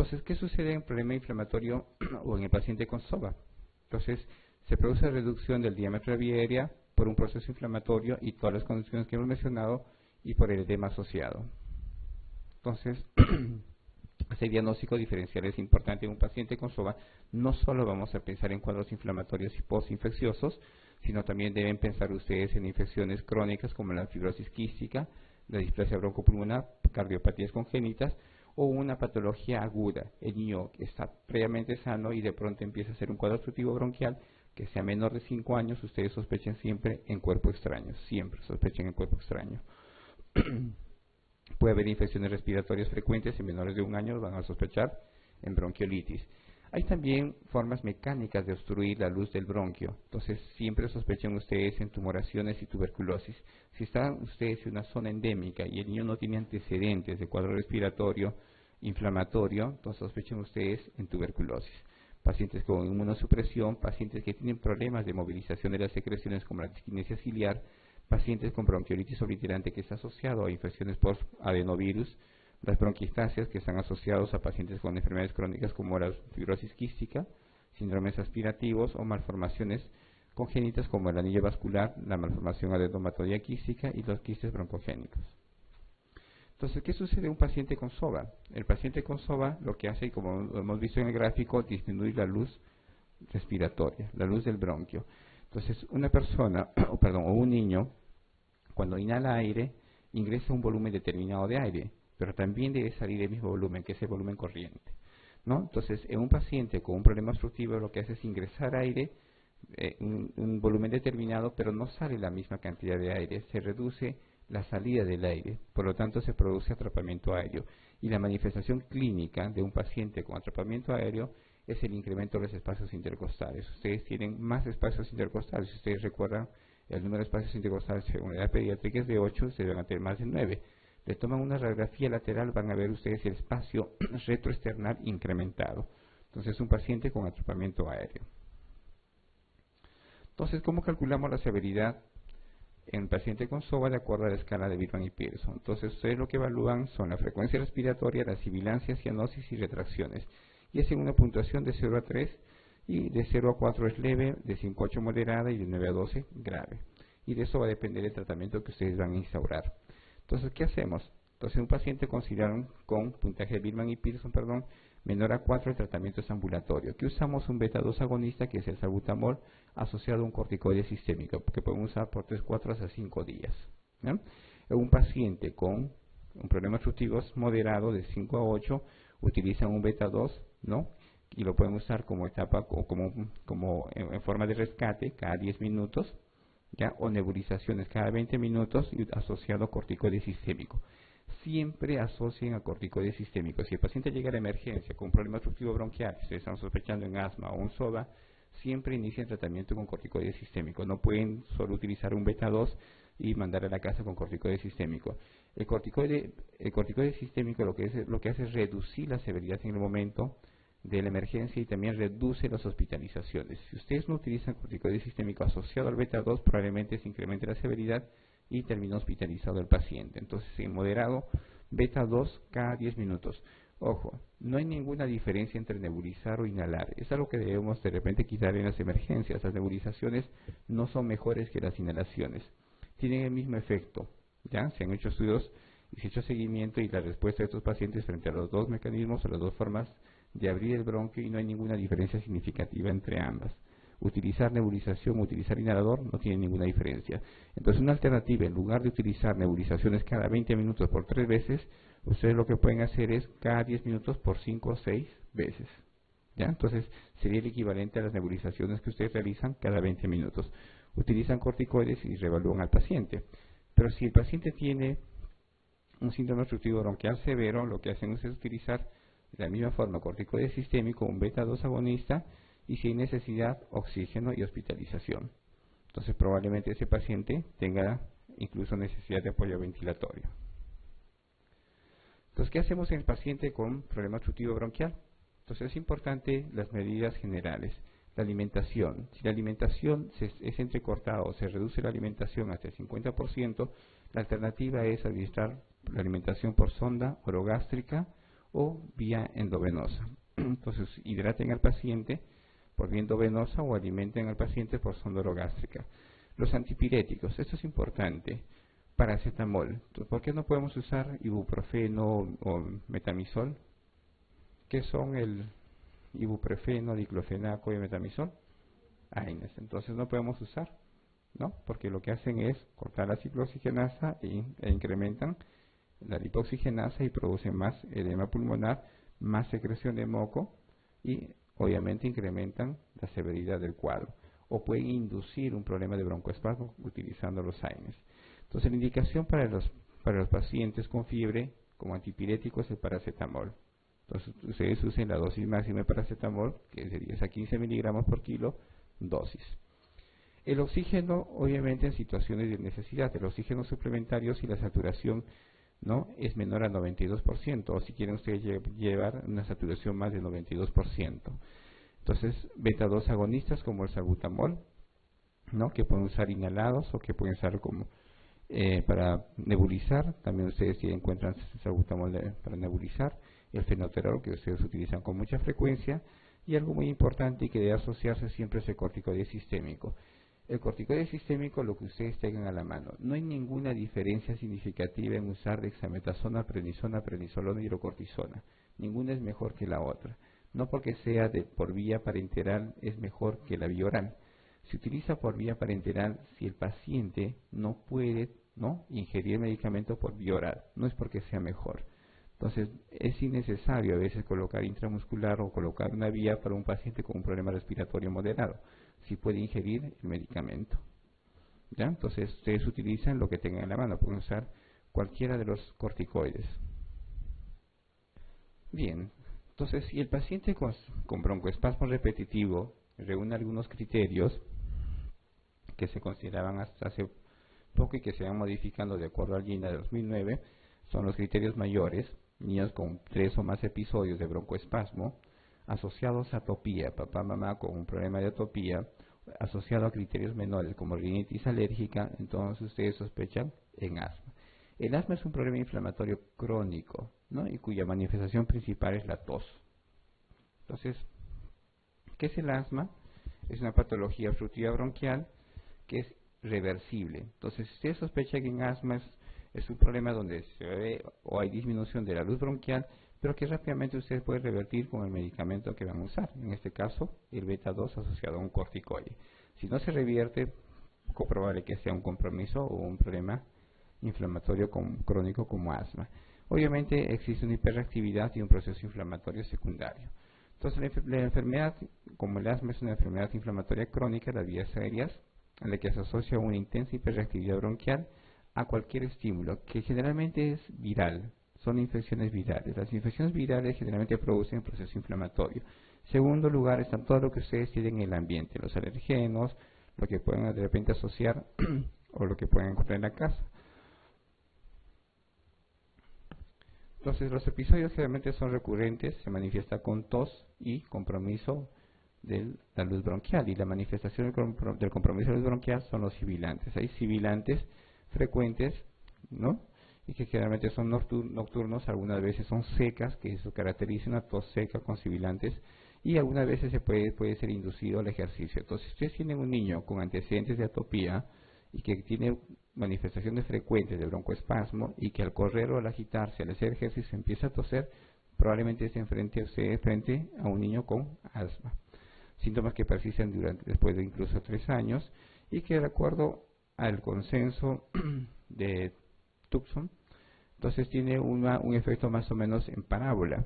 Entonces, ¿qué sucede en el problema inflamatorio o en el paciente con SOVA? Entonces, se produce reducción del diámetro de la vía aérea por un proceso inflamatorio y todas las condiciones que hemos mencionado y por el edema asociado. Entonces, ese diagnóstico diferencial es importante en un paciente con SOVA. No solo vamos a pensar en cuadros inflamatorios y postinfecciosos, sino también deben pensar ustedes en infecciones crónicas como la fibrosis quística, la displasia broncopulmonar, cardiopatías congénitas o una patología aguda. El niño está previamente sano y de pronto empieza a hacer un cuadro obstructivo bronquial que sea menor de 5 años, ustedes sospechen siempre en cuerpo extraño, siempre sospechen en cuerpo extraño. Puede haber infecciones respiratorias frecuentes en menores de 1 año, van a sospechar en bronquiolitis. Hay también formas mecánicas de obstruir la luz del bronquio, entonces siempre sospechen ustedes en tumoraciones y tuberculosis. Si están ustedes en una zona endémica y el niño no tiene antecedentes de cuadro respiratorio inflamatorio, entonces sospechen ustedes en tuberculosis. Pacientes con inmunosupresión, pacientes que tienen problemas de movilización de las secreciones como la disquinesia ciliar, pacientes con bronquiolitis obliterante que está asociado a infecciones por adenovirus, las bronquiectasias que están asociados a pacientes con enfermedades crónicas como la fibrosis quística, síndromes aspirativos o malformaciones congénitas como el anillo vascular, la malformación adenomatoidea quística y los quistes broncogénicos. Entonces, ¿qué sucede en un paciente con SOVA? El paciente con SOVA lo que hace, como lo hemos visto en el gráfico, disminuir la luz respiratoria, la luz del bronquio. Entonces, una persona, o un niño, cuando inhala aire, ingresa un volumen determinado de aire, pero también debe salir el mismo volumen, que es el volumen corriente, ¿no? Entonces, en un paciente con un problema obstructivo, lo que hace es ingresar aire, un volumen determinado, pero no sale la misma cantidad de aire, se reduce la salida del aire, por lo tanto se produce atrapamiento aéreo. Y la manifestación clínica de un paciente con atrapamiento aéreo es el incremento de los espacios intercostales. Ustedes tienen más espacios intercostales. Si ustedes recuerdan, el número de espacios intercostales según la edad pediátrica es de 8, se deben tener más de 9. Le toman una radiografía lateral, van a ver ustedes el espacio retroesternal incrementado. Entonces, es un paciente con atrapamiento aéreo. Entonces, ¿cómo calculamos la severidad en paciente con SOVA de acuerdo a la escala de Birman y Pearson? Entonces, ustedes lo que evalúan son la frecuencia respiratoria, la sibilancia, cianosis y retracciones. Y hacen una puntuación de 0 a 3, y de 0 a 4 es leve, de 5 a 8 moderada y de 9 a 12 grave. Y de eso va a depender del tratamiento que ustedes van a instaurar. Entonces, ¿qué hacemos? Entonces, un paciente consideraron con puntaje de Birman y Pearson, menor a 4, el tratamiento es ambulatorio. Aquí usamos un beta-2 agonista, que es el salbutamol, asociado a un corticoide sistémico, que podemos usar por 3, 4 hasta 5 días. ¿Ya? En un paciente con un problema obstructivo moderado, de 5 a 8, utilizan un beta-2, ¿no? Y lo pueden usar como etapa o como en forma de rescate cada 10 minutos, ¿ya? O nebulizaciones cada 20 minutos y asociado a corticoide sistémico. Siempre asocien a corticoide sistémico. Si el paciente llega a la emergencia con un problema obstructivo bronquial, si están sospechando en asma o un SOVA, siempre inician tratamiento con corticoide sistémico. No pueden solo utilizar un beta-2 y mandar a la casa con corticoide sistémico. El corticoide sistémico lo que hace es reducir la severidad en el momento de la emergencia y también reduce las hospitalizaciones. Si ustedes no utilizan corticoide sistémico asociado al beta-2, probablemente se incremente la severidad y termina hospitalizado el paciente. Entonces, en moderado, beta-2 cada 10 minutos. Ojo, no hay ninguna diferencia entre nebulizar o inhalar. Es algo que debemos de repente quitar en las emergencias. Las nebulizaciones no son mejores que las inhalaciones. Tienen el mismo efecto. ¿Ya? Se han hecho estudios y se ha hecho seguimiento, y la respuesta de estos pacientes frente a los dos mecanismos o las dos formas de abrir el bronquio, y no hay ninguna diferencia significativa entre ambas. Utilizar nebulización, utilizar inhalador, no tiene ninguna diferencia. Entonces, una alternativa, en lugar de utilizar nebulizaciones cada 20 minutos por 3 veces, ustedes lo que pueden hacer es cada 10 minutos por 5 o 6 veces. ¿Ya? Entonces, sería el equivalente a las nebulizaciones que ustedes realizan cada 20 minutos. Utilizan corticoides y reevalúan al paciente. Pero si el paciente tiene un síndrome obstructivo bronquial severo, lo que hacen es utilizar de la misma forma corticoide sistémico, un beta-2 agonista, y si hay necesidad, oxígeno y hospitalización. Entonces, probablemente ese paciente tenga incluso necesidad de apoyo ventilatorio. Entonces, ¿qué hacemos en el paciente con problema obstructivo bronquial? Entonces, es importante las medidas generales. La alimentación. Si la alimentación es entrecortada o se reduce la alimentación hasta el 50%, la alternativa es administrar la alimentación por sonda orogástrica o vía endovenosa. Entonces, hidraten al paciente por vía endovenosa o alimenten al paciente por sonda orogástrica. Los antipiréticos, esto es importante. Paracetamol. Entonces, ¿por qué no podemos usar ibuprofeno o metamizol? ¿Qué son el ibuprofeno, diclofenaco y metamizol? AINES. Entonces no podemos usar, ¿no? Porque lo que hacen es cortar la ciclooxigenasa e incrementan la lipoxigenasa y producen más edema pulmonar, más secreción de moco y obviamente incrementan la severidad del cuadro. O pueden inducir un problema de broncoespasmo utilizando los AINES. Entonces la indicación para los pacientes con fiebre como antipirético es el paracetamol. Entonces ustedes usen la dosis máxima de paracetamol, que es de 10 a 15 miligramos por kilo, dosis. El oxígeno, obviamente en situaciones de necesidad, el oxígeno suplementario si la saturación no es menor a 92%, o si quieren ustedes llevar una saturación más de 92%. Entonces, beta-2 agonistas como el salbutamol, ¿no? Que pueden usar inhalados o que pueden usar como para nebulizar. También ustedes si encuentran salbutamol para nebulizar, el fenoterol que ustedes utilizan con mucha frecuencia, y algo muy importante y que debe asociarse siempre es el corticoide sistémico. El corticoide sistémico, lo que ustedes tengan a la mano. No hay ninguna diferencia significativa en usar dexametasona, prednisona, prednisolona y hidrocortisona. Ninguna es mejor que la otra. No porque sea por vía parenteral es mejor que la vía oral. Se utiliza por vía parenteral si el paciente no puede ingerir medicamento por vía oral. No es porque sea mejor. Entonces es innecesario a veces colocar intramuscular o colocar una vía para un paciente con un problema respiratorio moderado, si puede ingerir el medicamento. ¿Ya? Entonces ustedes utilizan lo que tengan en la mano, pueden usar cualquiera de los corticoides. Bien, entonces si el paciente con broncoespasmo repetitivo reúne algunos criterios que se consideraban hasta hace poco y que se van modificando de acuerdo al GINA de 2009, son los criterios mayores: niños con 3 o más episodios de broncoespasmo, asociados a atopía, papá, mamá con un problema de atopía, asociado a criterios menores como rinitis alérgica, entonces ustedes sospechan en asma. El asma es un problema inflamatorio crónico, ¿no? Y cuya manifestación principal es la tos. Entonces, ¿qué es el asma? Es una patología obstructiva bronquial que es reversible. Entonces, si usted sospecha que en asma es un problema donde se ve o hay disminución de la luz bronquial, pero que rápidamente usted puede revertir con el medicamento que van a usar. En este caso, el beta-2 asociado a un corticoide. Si no se revierte, poco probable que sea un compromiso o un problema inflamatorio crónico como asma. Obviamente existe una hiperreactividad y un proceso inflamatorio secundario. Entonces la enfermedad, como el asma es una enfermedad inflamatoria crónica, las vías aéreas, en la que se asocia una intensa hiperreactividad bronquial a cualquier estímulo, que generalmente es viral, son infecciones virales. Las infecciones virales generalmente producen proceso inflamatorio. Segundo lugar, está todo lo que ustedes tienen en el ambiente, los alergenos, lo que pueden de repente asociar o lo que pueden encontrar en la casa. Entonces los episodios generalmente son recurrentes, se manifiesta con tos y compromiso de la luz bronquial, y la manifestación del compromiso de la luz bronquial son los sibilantes. Hay sibilantes frecuentes, ¿no? Y que generalmente son nocturnos, algunas veces son secas, que eso caracteriza una tos seca con sibilantes, y algunas veces puede ser inducido al ejercicio. Entonces, si ustedes tienen un niño con antecedentes de atopía y que tiene manifestaciones frecuentes de broncoespasmo y que al correr o al agitarse, al hacer ejercicio, empieza a toser, probablemente esté frente a un niño con asma. Síntomas que persisten después de incluso 3 años y que, de acuerdo al consenso de Tucson, entonces tiene un efecto más o menos en parábola.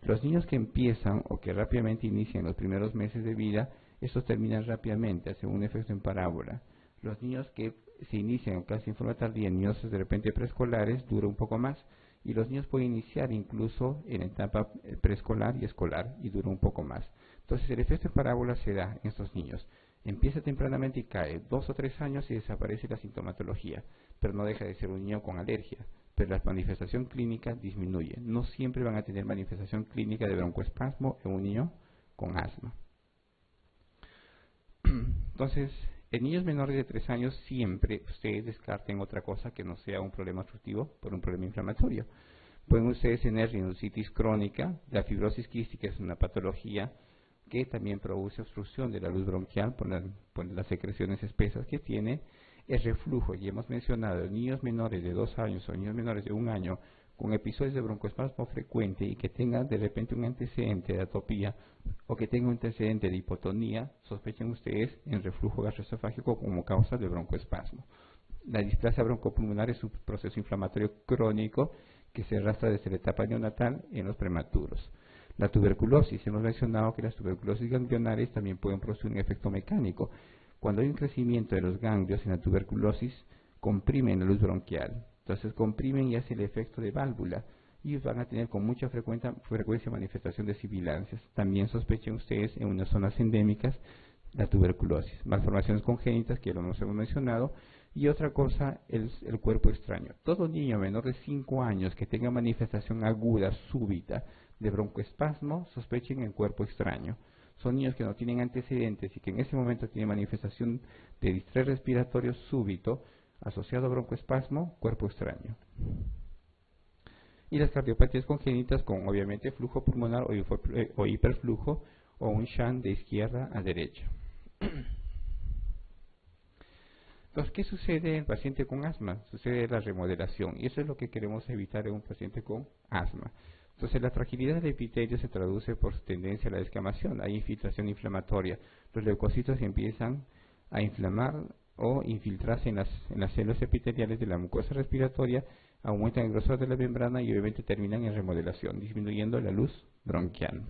Los niños que empiezan o que rápidamente inician los primeros meses de vida, estos terminan rápidamente, hacen un efecto en parábola. Los niños que se inician casi en forma tardía, niños de repente preescolares, dura un poco más, y los niños pueden iniciar incluso en etapa preescolar y escolar y dura un poco más. Entonces el efecto en parábola se da en estos niños. Empieza tempranamente y cae 2 o 3 años y desaparece la sintomatología, pero no deja de ser un niño con alergia, pero la manifestación clínica disminuye. No siempre van a tener manifestación clínica de broncoespasmo en un niño con asma. Entonces, en niños menores de 3 años siempre ustedes descarten otra cosa que no sea un problema obstructivo por un problema inflamatorio. Pueden ustedes tener sinusitis crónica. La fibrosis quística es una patología que también produce obstrucción de la luz bronquial por las secreciones espesas que tiene. El reflujo, y hemos mencionado, niños menores de 2 años o niños menores de 1 año con episodios de broncoespasmo frecuente y que tengan de repente un antecedente de atopía o que tengan un antecedente de hipotonía, sospechen ustedes en reflujo gastroesofágico como causa de broncoespasmo. La displasia broncopulmonar es un proceso inflamatorio crónico que se arrastra desde la etapa neonatal en los prematuros. La tuberculosis, hemos mencionado que las tuberculosis ganglionares también pueden producir un efecto mecánico. Cuando hay un crecimiento de los ganglios en la tuberculosis, comprimen la luz bronquial. Entonces comprimen y hace el efecto de válvula y van a tener con mucha frecuencia manifestación de sibilancias. También sospechen ustedes en unas zonas endémicas la tuberculosis. Malformaciones congénitas, que lo hemos mencionado. Y otra cosa es el cuerpo extraño. Todo niño menor de 5 años que tenga manifestación aguda, súbita, de broncoespasmo, sospechen en cuerpo extraño. Son niños que no tienen antecedentes y que en ese momento tienen manifestación de distrés respiratorio súbito, asociado a broncoespasmo, cuerpo extraño. Y las cardiopatías congénitas con obviamente flujo pulmonar o hiperflujo o un shunt de izquierda a derecha. Entonces, ¿qué sucede en el paciente con asma? Sucede la remodelación y eso es lo que queremos evitar en un paciente con asma. Entonces, la fragilidad del epitelio se traduce por su tendencia a la descamación, hay infiltración inflamatoria. Los leucocitos empiezan a inflamar o infiltrarse en las células epiteliales de la mucosa respiratoria, aumentan el grosor de la membrana y obviamente terminan en remodelación, disminuyendo la luz bronquial.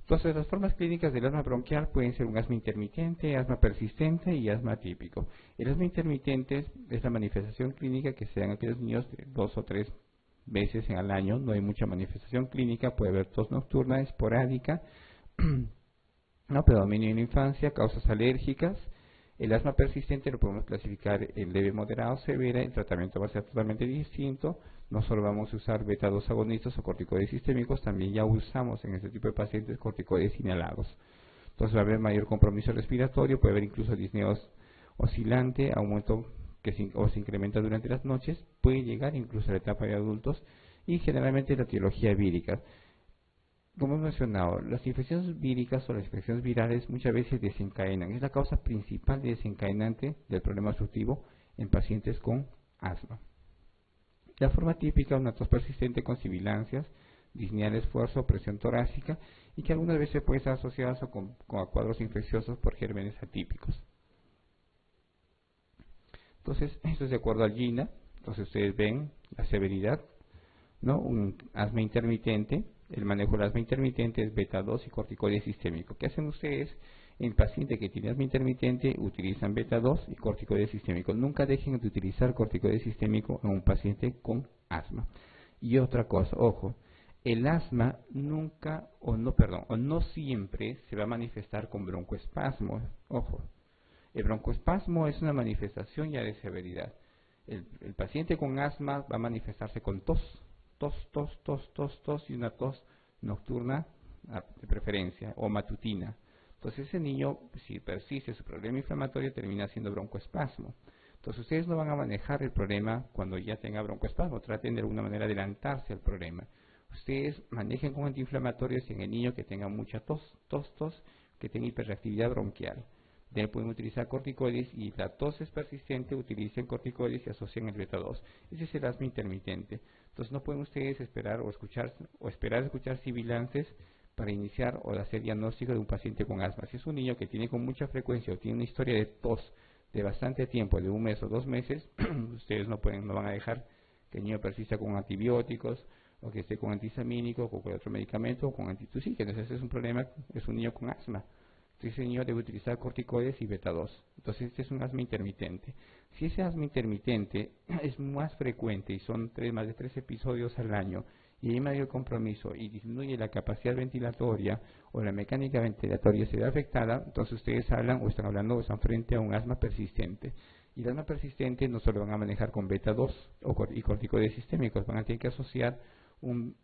Entonces, las formas clínicas del asma bronquial pueden ser un asma intermitente, asma persistente y asma atípico. El asma intermitente es la manifestación clínica que se da en aquellos niños de 2 o 3 veces al año. No hay mucha manifestación clínica, puede haber tos nocturna, esporádica, no predominio en la infancia, causas alérgicas. El asma persistente lo podemos clasificar en leve, moderado, severa. El tratamiento va a ser totalmente distinto. No solo vamos a usar beta-2 agonistas o corticoides sistémicos, también ya usamos en este tipo de pacientes corticoides inhalados. Entonces va a haber mayor compromiso respiratorio, puede haber incluso disnea oscilante, aumento que se incrementa durante las noches, puede llegar incluso a la etapa de adultos y generalmente la etiología vírica. Como hemos mencionado, las infecciones víricas o las infecciones virales muchas veces desencadenan, es la causa principal desencadenante del problema obstructivo en pacientes con asma. La forma típica es una tos persistente con sibilancias, disnea de esfuerzo, presión torácica y que algunas veces puede estar asociada con cuadros infecciosos por gérmenes atípicos. Entonces, esto es de acuerdo al GINA. Entonces ustedes ven la severidad, ¿no? Un asma intermitente. El manejo del asma intermitente es beta-2 y corticoide sistémico. ¿Qué hacen ustedes? En el paciente que tiene asma intermitente utilizan beta-2 y corticoide sistémico. Nunca dejen de utilizar corticoide sistémico en un paciente con asma. Y otra cosa, ojo, el asma nunca no siempre se va a manifestar con broncoespasmo. Ojo, el broncoespasmo es una manifestación ya de severidad. El paciente con asma va a manifestarse con tos y una tos nocturna de preferencia o matutina. Entonces ese niño, si persiste su problema inflamatorio, termina siendo broncoespasmo. Entonces ustedes no van a manejar el problema cuando ya tenga broncoespasmo, traten de alguna manera adelantarse al problema. Ustedes manejen con antiinflamatorios en el niño que tenga mucha tos, que tenga hiperreactividad bronquial. De ahí pueden utilizar corticoides y la tos es persistente, utilicen corticoides y asocian el beta-2. Ese es el asma intermitente. Entonces no pueden ustedes esperar escuchar sibilances para iniciar o hacer diagnóstico de un paciente con asma. Si es un niño que tiene con mucha frecuencia o tiene una historia de tos de bastante tiempo, de 1 mes o 2 meses, ustedes no van a dejar que el niño persista con antibióticos o que esté con antihistamínicos o con otro medicamento o con antitusígenos. Ese es un problema, es un niño con asma. Entonces ese niño debe utilizar corticoides y beta-2. Entonces este es un asma intermitente. Si ese asma intermitente es más frecuente y son más de 3 episodios al año y hay mayor compromiso y disminuye la capacidad ventilatoria o la mecánica ventilatoria se ve afectada, entonces ustedes están frente a un asma persistente. Y el asma persistente no solo van a manejar con beta-2 y corticoides sistémicos, van a tener que asociar un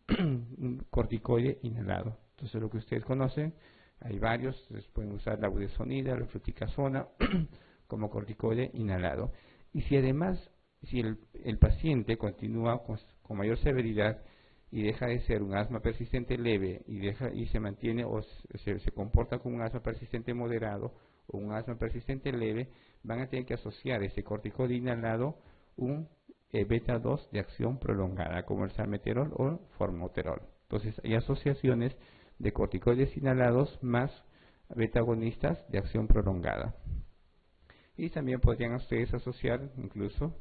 corticoide inhalado. Entonces lo que ustedes conocen, hay varios, ustedes pueden usar la budesonida, la fluticasona como corticoide inhalado. Y si además Si el paciente continúa con mayor severidad y deja de ser un asma persistente leve y se mantiene o se comporta como un asma persistente moderado o un asma persistente leve, van a tener que asociar ese corticoide inhalado un beta 2 de acción prolongada, como el salmeterol o formoterol. Entonces hay asociaciones de corticoides inhalados más beta agonistas de acción prolongada. Y también podrían ustedes asociar incluso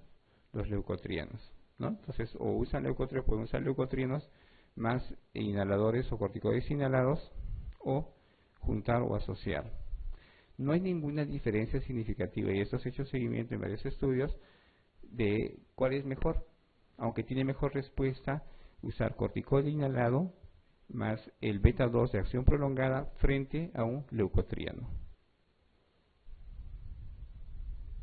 los leucotrienos, ¿no? Entonces, o usan leucotrienos, pueden usar leucotrienos más inhaladores o corticoides inhalados, o juntar o asociar. No hay ninguna diferencia significativa, y esto se ha hecho seguimiento en varios estudios de cuál es mejor, aunque tiene mejor respuesta usar corticoide inhalado más el beta 2 de acción prolongada frente a un leucotrieno.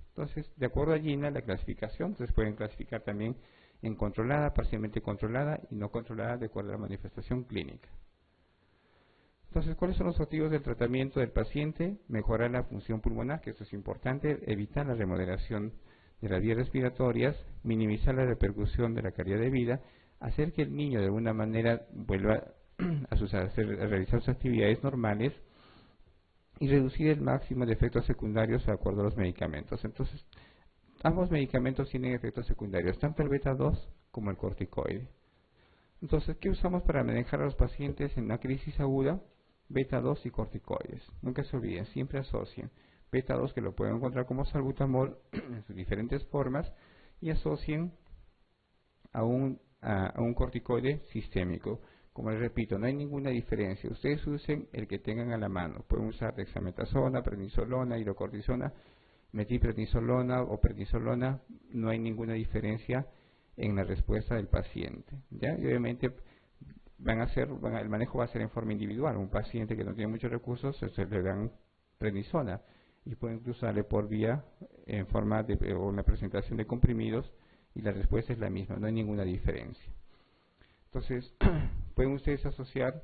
Entonces, de acuerdo a Gina, la clasificación, entonces pueden clasificar también en controlada, parcialmente controlada y no controlada de acuerdo a la manifestación clínica. Entonces, ¿cuáles son los objetivos del tratamiento del paciente? Mejorar la función pulmonar, que esto es importante, evitar la remodelación de las vías respiratorias, minimizar la repercusión de la calidad de vida, hacer que el niño de alguna manera vuelva a realizar sus actividades normales, y reducir el máximo de efectos secundarios de acuerdo a los medicamentos. Entonces, ambos medicamentos tienen efectos secundarios, tanto el beta 2 como el corticoide. Entonces, ¿qué usamos para manejar a los pacientes en una crisis aguda? Beta 2 y corticoides. Nunca se olviden, siempre asocien beta 2, que lo pueden encontrar como salbutamol en sus diferentes formas, y asocien a un corticoide sistémico. Como les repito, no hay ninguna diferencia. Ustedes usen el que tengan a la mano. Pueden usar dexametasona, prednisolona, hidrocortisona, metilprednisolona o prednisolona. No hay ninguna diferencia en la respuesta del paciente, ¿ya? Y obviamente el manejo va a ser en forma individual. Un paciente que no tiene muchos recursos, se le dan prednisona y pueden incluso darle por vía en forma de o una presentación de comprimidos, y la respuesta es la misma. No hay ninguna diferencia. Entonces, pueden ustedes asociar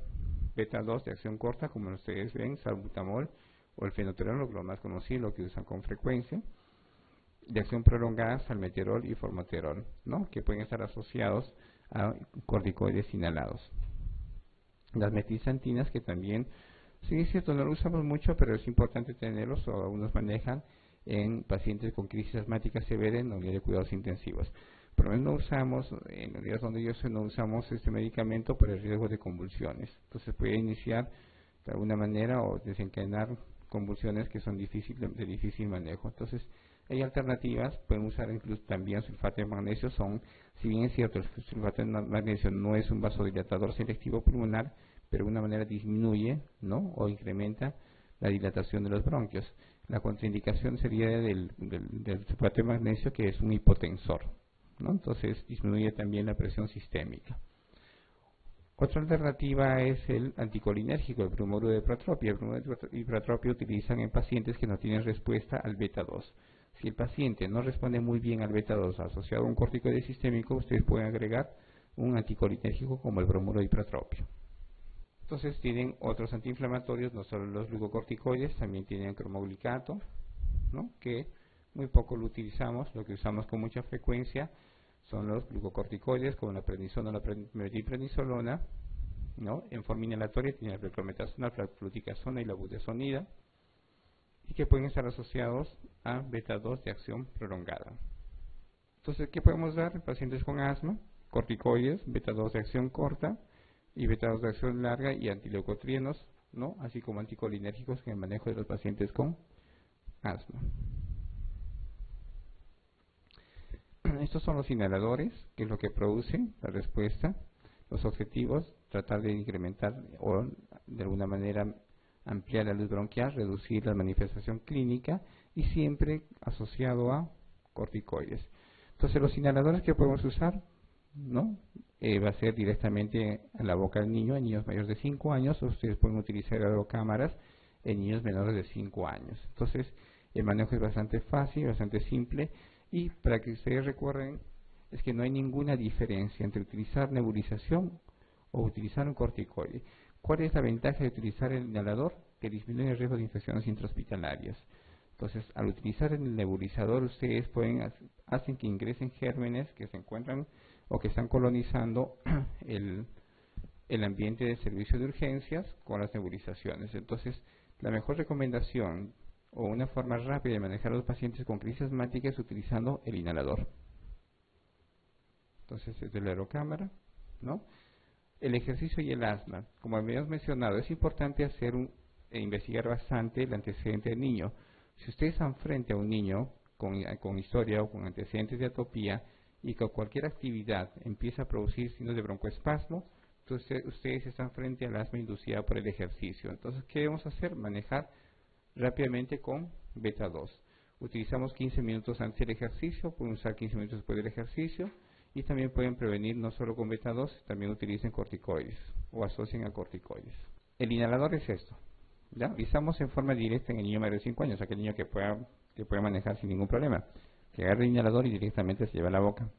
beta 2 de acción corta, como ustedes ven, salbutamol o el fenoterol, lo más conocido, lo que usan con frecuencia, de acción prolongada, salmeterol y formoterol, ¿no? Que pueden estar asociados a corticoides inhalados. Las metilxantinas, que también, sí es cierto, no lo usamos mucho, pero es importante tenerlos, o algunos manejan en pacientes con crisis asmática severa en unidad de cuidados intensivos. Por lo menos no usamos, en unidades donde yo sé, no usamos este medicamento por el riesgo de convulsiones. Entonces puede iniciar de alguna manera o desencadenar convulsiones que son de difícil manejo. Entonces hay alternativas, pueden usar incluso también sulfato de magnesio. Si bien es cierto, el sulfato de magnesio no es un vasodilatador selectivo pulmonar, pero de una manera disminuye, ¿no?, o incrementa la dilatación de los bronquios. La contraindicación sería del sulfato de magnesio, que es un hipotensor, ¿no? Entonces disminuye también la presión sistémica. Otra alternativa es el anticolinérgico, el bromuro de ipratropia. El bromuro de ipratropia utilizan en pacientes que no tienen respuesta al beta 2. Si el paciente no responde muy bien al beta 2 asociado a un corticoide sistémico, ustedes pueden agregar un anticolinérgico como el bromuro de ipratropia. Entonces tienen otros antiinflamatorios, no solo los glucocorticoides, también tienen cromoglicato, ¿no?, que muy poco lo utilizamos. Lo que usamos con mucha frecuencia son los glucocorticoides, como la prednisona o la metilprednisolona, ¿no?, en forma inhalatoria tienen la beclometasona, la fluticasona y la budesonida, y que pueden estar asociados a beta 2 de acción prolongada. Entonces, ¿qué podemos dar en pacientes con asma? Corticoides, beta 2 de acción corta y beta 2 de acción larga, y antileucotrienos, ¿no?, así como anticolinérgicos en el manejo de los pacientes con asma. Estos son los inhaladores, que es lo que producen la respuesta. Los objetivos: tratar de incrementar o de alguna manera ampliar la luz bronquial, reducir la manifestación clínica, y siempre asociado a corticoides. Entonces, los inhaladores que podemos usar, ¿no?, va a ser directamente a la boca del niño, en niños mayores de 5 años, o ustedes pueden utilizar aerocámaras en niños menores de 5 años. Entonces, el manejo es bastante fácil, bastante simple, y para que ustedes recuerden, es que no hay ninguna diferencia entre utilizar nebulización o utilizar un corticoide. ¿Cuál es la ventaja de utilizar el inhalador? Que disminuye el riesgo de infecciones intrahospitalarias. Entonces, Entonces, al utilizar el nebulizador, ustedes hacen que ingresen gérmenes que se encuentran o que están colonizando el ambiente de servicio de urgencias con las nebulizaciones. Entonces, la mejor recomendación o una forma rápida de manejar a los pacientes con crisis asmática es utilizando el inhalador. Entonces, desde la aerocámara, ¿no? El ejercicio y el asma. Como habíamos mencionado, es importante investigar bastante el antecedente del niño. Si ustedes están frente a un niño con historia o con antecedentes de atopía y que cualquier actividad empieza a producir signos de broncoespasmo, entonces ustedes están frente al asma inducida por el ejercicio. Entonces, ¿qué debemos hacer? Manejar rápidamente con beta 2. Utilizamos 15 minutos antes del ejercicio, pueden usar 15 minutos después del ejercicio, y también pueden prevenir no solo con beta 2, también utilicen corticoides o asocien a corticoides. El inhalador es esto, ¿ya? Utilizamos en forma directa en el niño mayor de 5 años, aquel niño que pueda manejar sin ningún problema, que agarre el inhalador y directamente se lleva a la boca.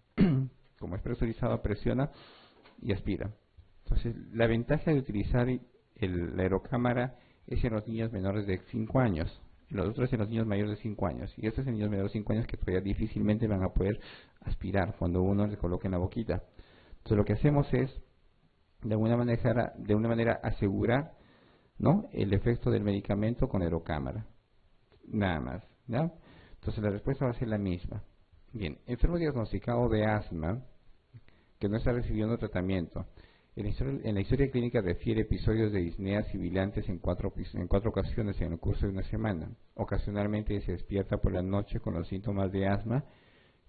Como es presurizado, presiona y aspira. Entonces, la ventaja de utilizar la aerocámara es en los niños menores de 5 años. Los otros en los niños mayores de 5 años. Y estos en niños menores de 5 años que todavía difícilmente van a poder aspirar cuando uno les coloque en la boquita. Entonces, lo que hacemos es, de alguna manera asegurar, ¿no?, el efecto del medicamento con aerocámara. Nada más, ¿ya? Entonces, la respuesta va a ser la misma. Bien, enfermo diagnosticado de asma que no está recibiendo tratamiento. En la historia clínica refiere episodios de disneas sibilantes en cuatro ocasiones en el curso de una semana. Ocasionalmente se despierta por la noche con los síntomas de asma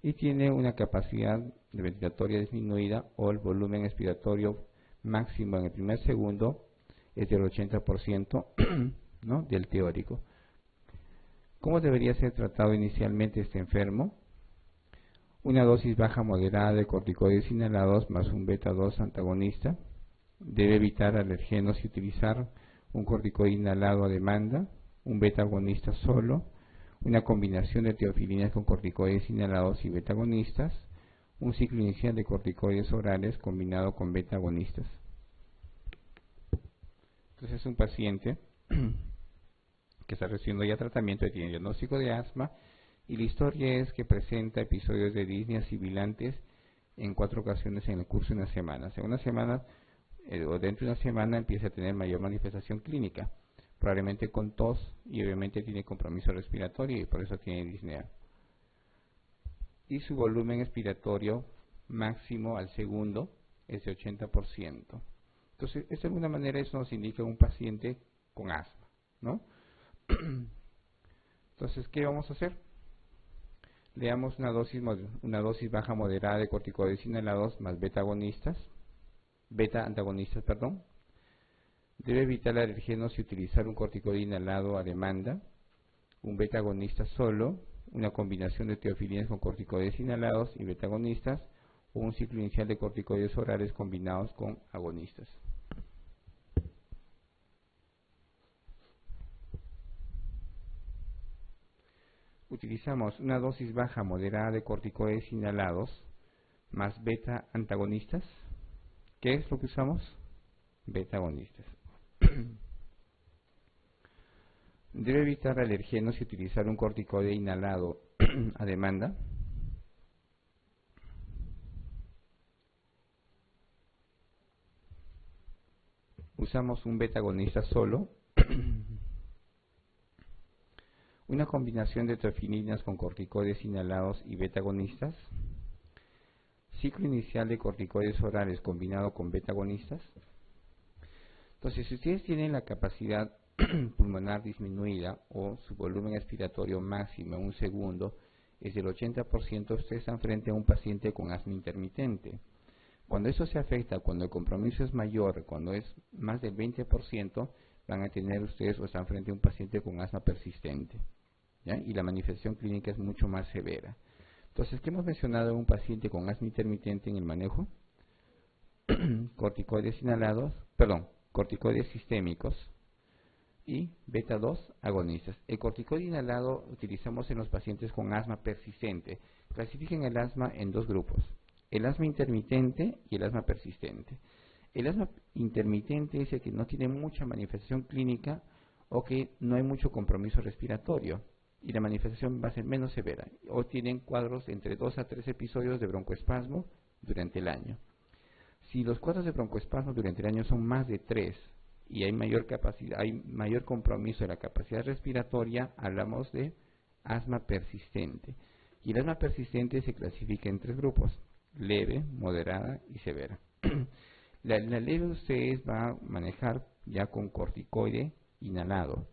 y tiene una capacidad ventilatoria disminuida o el volumen expiratorio máximo en el primer segundo es del 80%, ¿no?, del teórico. ¿Cómo debería ser tratado inicialmente este enfermo? Una dosis baja moderada de corticoides inhalados más un beta 2 antagonista. Debe evitar alergenos y utilizar un corticoide inhalado a demanda, un beta agonista solo, una combinación de teofilinas con corticoides inhalados y beta agonistas, un ciclo inicial de corticoides orales combinado con beta agonistas. Entonces es un paciente que está recibiendo ya tratamiento y tiene diagnóstico de asma. Y la historia es que presenta episodios de disneas sibilantes en 4 ocasiones en el curso de una semana. En una semana o dentro de una semana empieza a tener mayor manifestación clínica, probablemente con tos y obviamente tiene compromiso respiratorio y por eso tiene disnea. Y su volumen expiratorio máximo al segundo es de 80%. Entonces, de alguna manera eso nos indica un paciente con asma, ¿no? Entonces, ¿qué vamos a hacer? Le damos una dosis baja moderada de corticoides inhalados más beta antagonistas. Debe evitar alergenos y utilizar un corticoide inhalado a demanda, un beta agonista solo, una combinación de teofilinas con corticoides inhalados y beta agonistas, o un ciclo inicial de corticoides orales combinados con agonistas. Utilizamos una dosis baja moderada de corticoides inhalados más beta antagonistas. ¿Qué es lo que usamos? Beta agonistas. Debe evitar alergenos y utilizar un corticoide inhalado a demanda. Usamos un beta agonista solo. Una combinación de teofilinas con corticoides inhalados y beta agonistas. Ciclo inicial de corticoides orales combinado con beta agonistas. Entonces, si ustedes tienen la capacidad pulmonar disminuida o su volumen expiratorio máximo en un segundo es del 80%, ustedes están frente a un paciente con asma intermitente. Cuando eso se afecta, cuando el compromiso es mayor, cuando es más del 20%, van a tener ustedes o están frente a un paciente con asma persistente, ¿ya? Y la manifestación clínica es mucho más severa. Entonces, ¿qué hemos mencionado en un paciente con asma intermitente en el manejo? Corticoides sistémicos y beta 2 agonistas. El corticoide inhalado utilizamos en los pacientes con asma persistente. Clasifiquen el asma en 2 grupos: el asma intermitente y el asma persistente. El asma intermitente es el que no tiene mucha manifestación clínica o que no hay mucho compromiso respiratorio y la manifestación va a ser menos severa, o tienen cuadros entre 2 a 3 episodios de broncoespasmo durante el año. Si los cuadros de broncoespasmo durante el año son más de 3 y hay mayor capacidad, hay mayor compromiso de la capacidad respiratoria, hablamos de asma persistente. Y el asma persistente se clasifica en 3 grupos: leve, moderada y severa. La leve ustedes va a manejar ya con corticoide inhalado.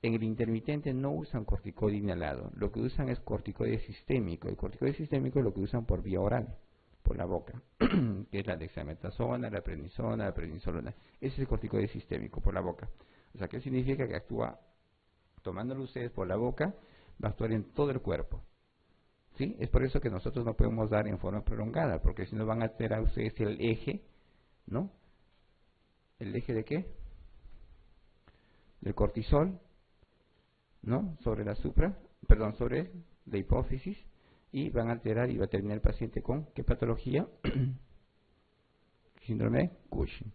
En el intermitente no usan corticoide inhalado, lo que usan es corticoide sistémico. El corticoide sistémico es lo que usan por vía oral, por la boca, que es la dexametasona, la prednisona, la prednisolona. Ese es el corticoide sistémico, por la boca. O sea, ¿qué significa? Que actúa, tomándolo ustedes por la boca, va a actuar en todo el cuerpo. ¿Sí? Es por eso que nosotros no podemos dar en forma prolongada, porque si no van a alterar ustedes el eje, ¿no? ¿El eje de qué? Del cortisol, ¿no? Sobre la sobre la hipófisis, y van a alterar y va a terminar el paciente con ¿qué patología? Síndrome de Cushing.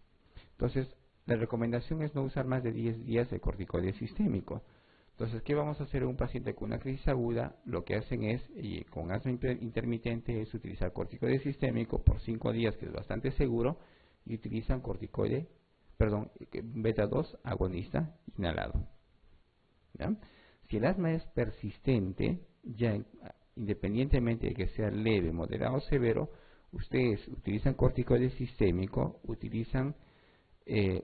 Entonces, la recomendación es no usar más de 10 días de corticoide sistémico. Entonces, ¿qué vamos a hacer en un paciente con una crisis aguda? Lo que hacen es, y con asma intermitente, es utilizar corticoide sistémico por 5 días, que es bastante seguro, y utilizan beta 2 agonista inhalado. ¿Ya? Si el asma es persistente, ya independientemente de que sea leve, moderado o severo, ustedes utilizan corticoide sistémico, utilizan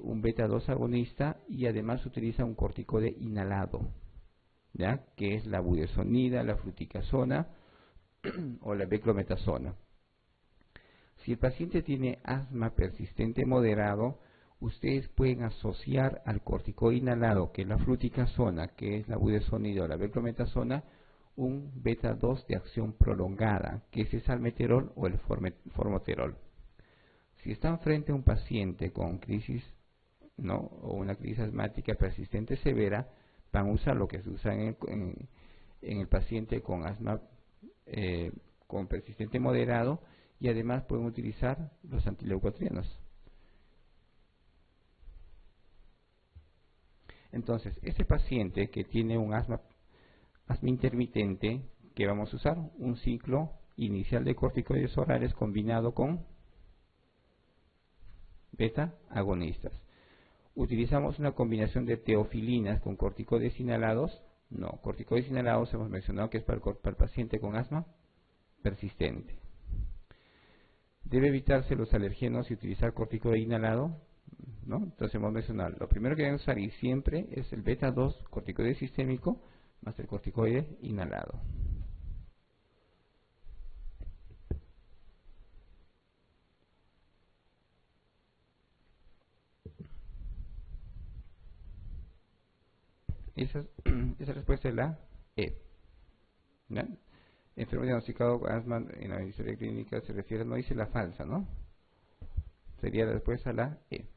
un beta 2 agonista y además utilizan un corticoide inhalado, ¿ya? Que es la budesonida, la fluticasona o la beclometasona. Si el paciente tiene asma persistente moderado, ustedes pueden asociar al corticoide inhalado, que es la fluticasona, que es la budesonida o la beclometasona, un beta 2 de acción prolongada, que es el salmeterol o el formoterol. Si están frente a un paciente con crisis, ¿no?, o una crisis asmática persistente severa, van a usar lo que se usa en el paciente con asma con persistente moderado, y además pueden utilizar los antileucotrienos. Entonces, ese paciente que tiene un asma intermitente, ¿qué vamos a usar? Un ciclo inicial de corticoides orales combinado con beta agonistas. ¿Utilizamos una combinación de teofilinas con corticoides inhalados? No, corticoides inhalados hemos mencionado que es para el paciente con asma persistente. ¿Debe evitarse los alergenos y utilizar corticoide inhalado? ¿No? Entonces hemos mencionado, lo primero que deben usar y siempre es el beta 2 corticoide sistémico más el corticoide inhalado. Esa respuesta es la E. ¿Ya? Enfermo diagnosticado con asma en la historia clínica se refiere, no dice la falsa, ¿no? Sería la respuesta a la E.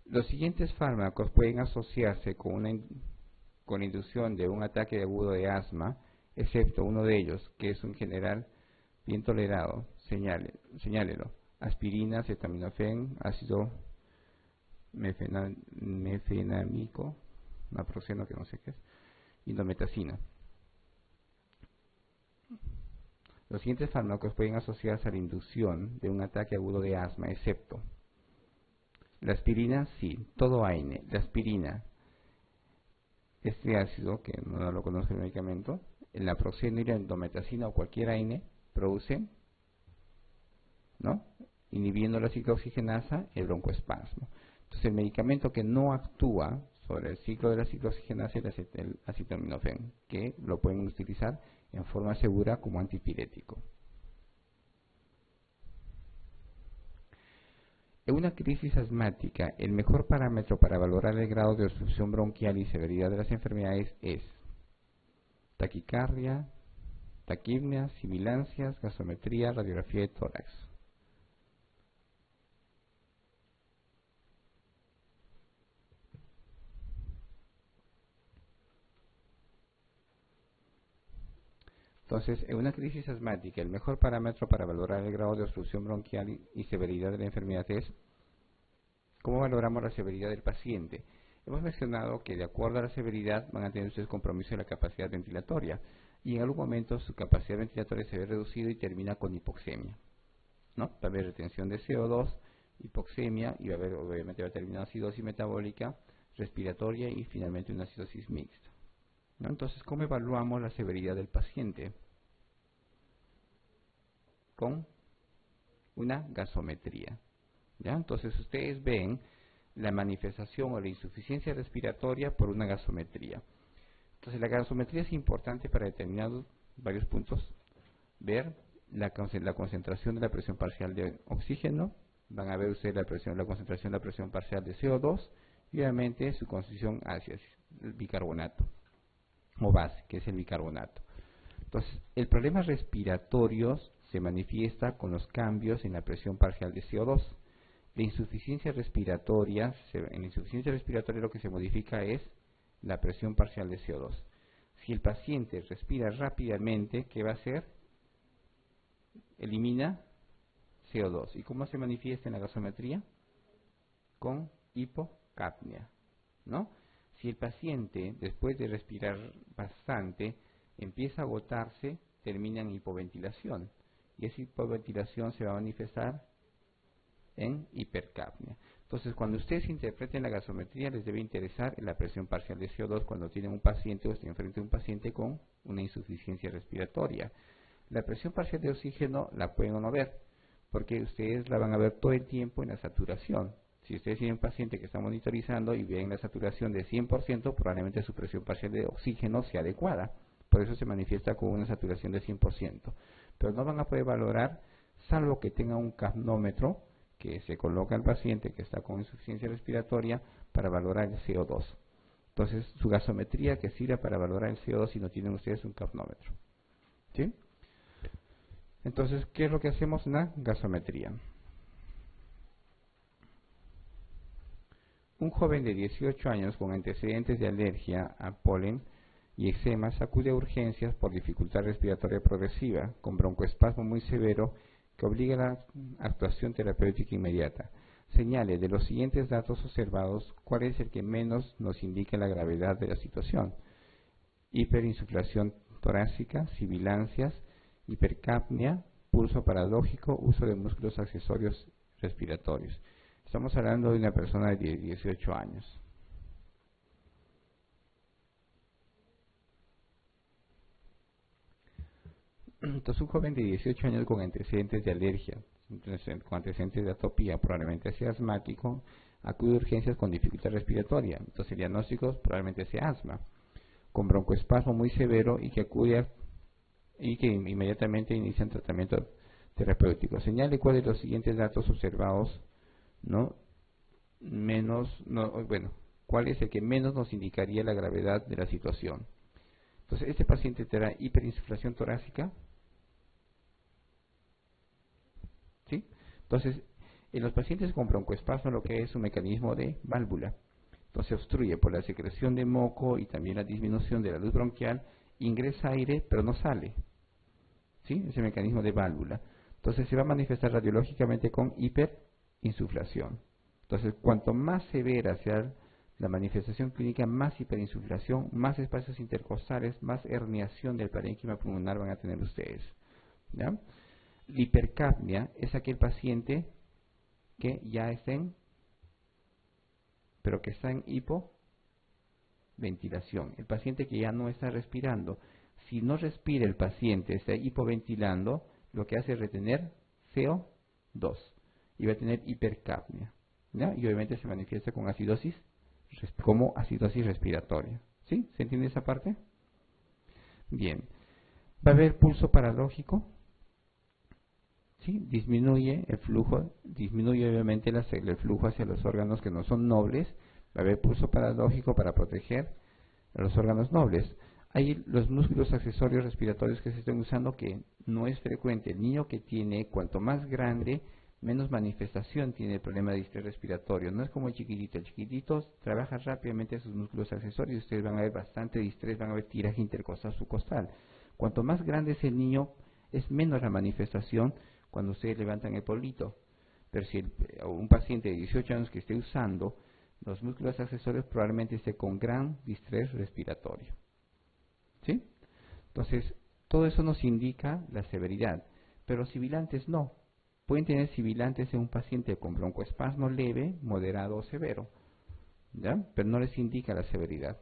Los siguientes fármacos pueden asociarse con inducción de un ataque agudo de asma, excepto uno de ellos, que es en general bien tolerado. Señálelo: aspirina, acetaminofén, ácido mefenamico, naproxeno, que no sé qué es, indometacina. Los siguientes fármacos pueden asociarse a la inducción de un ataque agudo de asma, excepto la aspirina, sí, todo AINE. La aspirina, este ácido, que no lo conozco el medicamento, la naproxeno y la indometacina o cualquier AINE producen, ¿no?, inhibiendo la ciclooxigenasa, el broncoespasmo. Entonces el medicamento que no actúa sobre el ciclo de la ciclooxigenasa es el acetaminofén, que lo pueden utilizar en forma segura como antipirético. En una crisis asmática, el mejor parámetro para valorar el grado de obstrucción bronquial y severidad de las enfermedades es taquicardia, taquipneas, sibilancias, gasometría, radiografía de tórax. Entonces, en una crisis asmática, el mejor parámetro para valorar el grado de obstrucción bronquial y severidad de la enfermedad es ¿Cómo valoramos la severidad del paciente? Hemos mencionado que de acuerdo a la severidad van a tener ustedes compromiso de la capacidad ventilatoria y en algún momento su capacidad ventilatoria se ve reducida y termina con hipoxemia, ¿no? Va a haber retención de CO2, hipoxemia y obviamente va a terminar acidosis metabólica, respiratoria y finalmente una acidosis mixta, ¿no? Entonces, ¿cómo evaluamos la severidad del paciente? Con una gasometría, ¿ya? Entonces ustedes ven la manifestación o la insuficiencia respiratoria por una gasometría. Entonces la gasometría es importante para determinar varios puntos. Ver la concentración de la presión parcial de oxígeno, van a ver ustedes la concentración de la presión parcial de CO2 y obviamente su constitución hacia el bicarbonato o base, que es el bicarbonato. Entonces el problema respiratorio se manifiesta con los cambios en la presión parcial de CO2. La insuficiencia respiratoria, en la insuficiencia respiratoria lo que se modifica es la presión parcial de CO2. Si el paciente respira rápidamente, ¿qué va a hacer? Elimina CO2. ¿Y cómo se manifiesta en la gasometría? Con hipocapnia, ¿no? Si el paciente, después de respirar bastante, empieza a agotarse, termina en hipoventilación. Y esa hipoventilación se va a manifestar en hipercapnia. Entonces, cuando ustedes interpreten la gasometría, les debe interesar la presión parcial de CO2 cuando tienen un paciente o estén frente a un paciente con una insuficiencia respiratoria. La presión parcial de oxígeno la pueden o no ver, porque ustedes la van a ver todo el tiempo en la saturación. Si ustedes tienen un paciente que está monitorizando y ven la saturación de 100%, probablemente su presión parcial de oxígeno sea adecuada. Por eso se manifiesta con una saturación de 100%. Pero no van a poder valorar, salvo que tenga un capnómetro que se coloca al paciente que está con insuficiencia respiratoria para valorar el CO2. Entonces, su gasometría que sirve para valorar el CO2 si no tienen ustedes un capnómetro. ¿Sí? Entonces, ¿qué es lo que hacemos en la gasometría? Un joven de 18 años con antecedentes de alergia a polen y eczemas acude a urgencias por dificultad respiratoria progresiva, con broncoespasmo muy severo que obliga a la actuación terapéutica inmediata. Señale de los siguientes datos observados cuál es el que menos nos indica la gravedad de la situación. Hiperinsuflación torácica, sibilancias, hipercapnia, pulso paradójico, uso de músculos accesorios respiratorios. Estamos hablando de una persona de 18 años. Entonces, un joven de 18 años con antecedentes de alergia, con antecedentes de atopía, probablemente sea asmático, acude a urgencias con dificultad respiratoria. Entonces, el diagnóstico probablemente sea asma, con broncoespasmo muy severo y que inmediatamente inician tratamiento terapéutico. Señale cuál de los siguientes datos observados, cuál es el que menos nos indicaría la gravedad de la situación. Entonces, este paciente tendrá hiperinsuflación torácica. ¿Sí? Entonces, en los pacientes con broncoespasmo lo que es un mecanismo de válvula. Entonces obstruye por la secreción de moco y también la disminución de la luz bronquial, ingresa aire pero no sale. ¿Sí? Ese mecanismo de válvula. Entonces se va a manifestar radiológicamente con hiperinsuflación. Entonces, cuanto más severa sea la manifestación clínica, más hiperinsuflación, más espacios intercostales, más herniación del parénquima pulmonar van a tener ustedes. ¿Ya? La hipercapnia es aquel paciente que ya está en hipoventilación. El paciente que ya no está respirando. Si no respira el paciente, está hipoventilando, lo que hace es retener CO2 y va a tener hipercapnia. ¿Ya? Y obviamente se manifiesta con acidosis, como acidosis respiratoria. ¿Sí? ¿Se entiende esa parte? Bien. Va a haber pulso paradójico. ¿Sí? Disminuye el flujo, disminuye obviamente el flujo hacia los órganos que no son nobles. Va a haber pulso paradójico para proteger a los órganos nobles. Hay los músculos accesorios respiratorios que se están usando que no es frecuente. El niño que tiene, cuanto más grande, menos manifestación tiene el problema de distrés respiratorio. No es como el chiquitito. El chiquitito trabaja rápidamente sus músculos accesorios. Ustedes van a ver bastante distrés, van a ver tiraje intercostal subcostal. Cuanto más grande es el niño, es menos la manifestación cuando ustedes levantan el polito. Pero si un paciente de 18 años que esté usando los músculos accesorios probablemente esté con gran distrés respiratorio. ¿Sí? Entonces, todo eso nos indica la severidad, pero los sibilantes no. Pueden tener sibilantes en un paciente con broncoespasmo leve, moderado o severo, ¿ya? Pero no les indica la severidad.